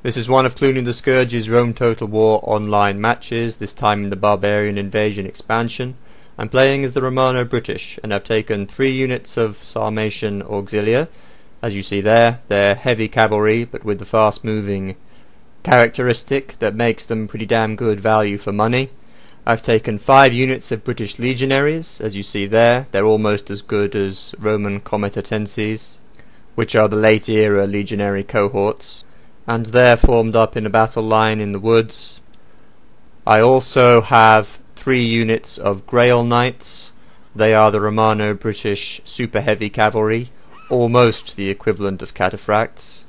This is one of Cluny the Scourge's Rome Total War online matches, this time in the Barbarian Invasion expansion. I'm playing as the Romano-British, and I've taken 3 units of Sarmatian Auxilia. As you see there, they're heavy cavalry, but with the fast-moving characteristic that makes them pretty damn good value for money. I've taken 5 units of British legionaries, as you see there. They're almost as good as Roman comitatenses, which are the late-era legionary cohorts, and they're formed up in a battle line in the woods. I also have 3 units of Grail Knights. They are the Romano-British super heavy cavalry, almost the equivalent of cataphracts.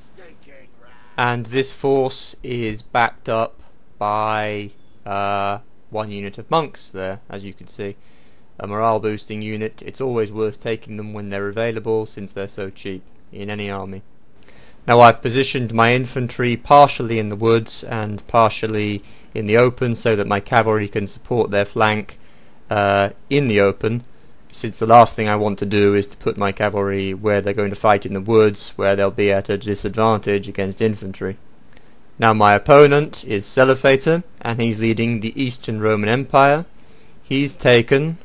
And this force is backed up by 1 unit of monks there, as you can see. A morale boosting unit. It's always worth taking them when they're available, since they're so cheap in any army. Now I've positioned my infantry partially in the woods and partially in the open so that my cavalry can support their flank in the open, since the last thing I want to do is to put my cavalry where they're going to fight in the woods, where they'll be at a disadvantage against infantry. Now my opponent is Selifator, and he's leading the Eastern Roman Empire. He's taken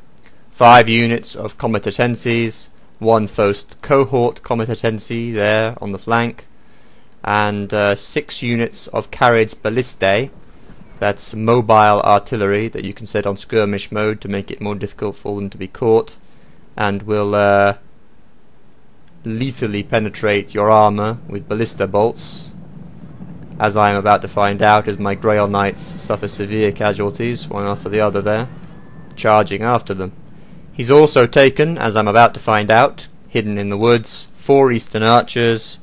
5 units of comitatenses, 1 first cohort comitatense there on the flank, and 6 units of carriage ballistae. That's mobile artillery that you can set on skirmish mode to make it more difficult for them to be caught, and will lethally penetrate your armour with ballista bolts, as I am about to find out as my Grail Knights suffer severe casualties, one after the other there, charging after them. He's also taken, as I'm about to find out, hidden in the woods, 4 Eastern Archers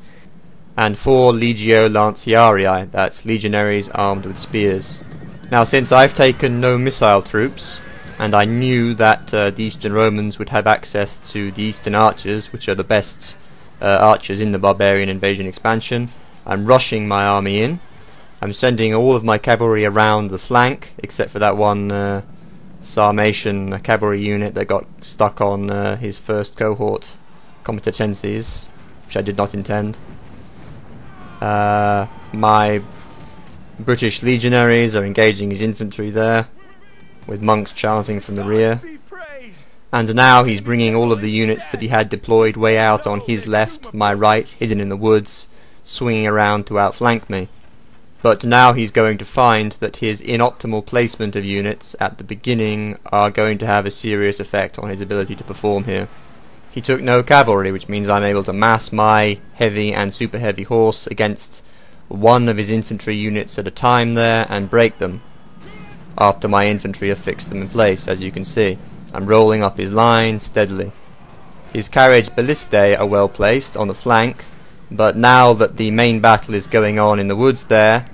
and 4 Legio Lanciarii, that's legionaries armed with spears. Now since I've taken no missile troops, and I knew that the Eastern Romans would have access to the Eastern Archers, which are the best archers in the Barbarian Invasion expansion, I'm rushing my army in. I'm sending all of my cavalry around the flank, except for that one Sarmatian cavalry unit that got stuck on his first cohort comitatenses, which I did not intend. My British legionaries are engaging his infantry there, with monks chanting from the rear. And now he's bringing all of the units that he had deployed way out on his left, my right, hidden in the woods, swinging around to outflank me. But now he's going to find that his inoptimal placement of units at the beginning are going to have a serious effect on his ability to perform here. He took no cavalry, which means I'm able to mass my heavy and super heavy horse against one of his infantry units at a time there and break them after my infantry have fixed them in place. As you can see, I'm rolling up his line steadily. His carriage ballistae are well placed on the flank, but now that the main battle is going on in the woods there,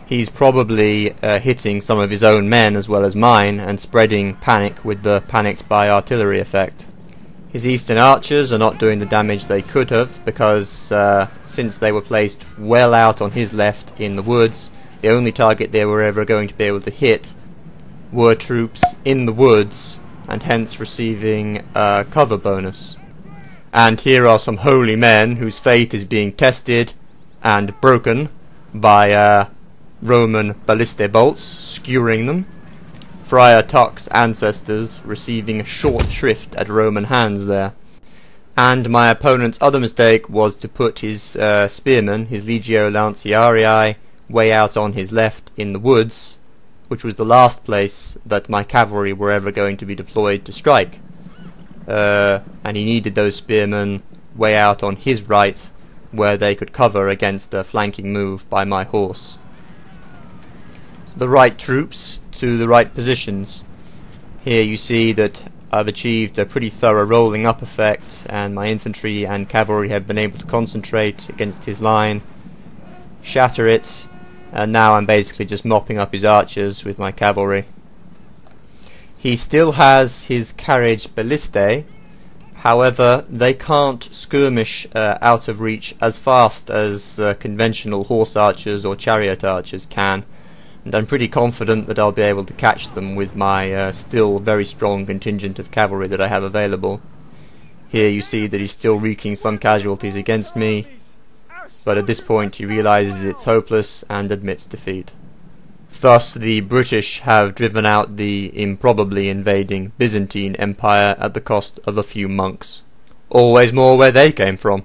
he's probably hitting some of his own men as well as mine and spreading panic with the panicked by artillery effect. His Eastern Archers are not doing the damage they could have because since they were placed well out on his left in the woods, the only target they were ever going to be able to hit were troops in the woods, and hence receiving a cover bonus. And here are some holy men whose faith is being tested and broken by Roman ballistae bolts, skewering them. Friar Tuck's ancestors receiving short shrift at Roman hands there. And my opponent's other mistake was to put his spearmen, his Legio Lanciarii, way out on his left in the woods, which was the last place that my cavalry were ever going to be deployed to strike. And he needed those spearmen way out on his right, where they could cover against a flanking move by my horse. The right troops to the right positions. Here you see that I've achieved a pretty thorough rolling up effect, and my infantry and cavalry have been able to concentrate against his line, shatter it, and now I'm basically just mopping up his archers with my cavalry. He still has his carriage ballistae, however they can't skirmish out of reach as fast as conventional horse archers or chariot archers can, and I'm pretty confident that I'll be able to catch them with my still very strong contingent of cavalry that I have available. Here you see that he's still wreaking some casualties against me, but at this point he realises it's hopeless and admits defeat. Thus the British have driven out the improbably invading Byzantine Empire at the cost of a few monks. Always more where they came from.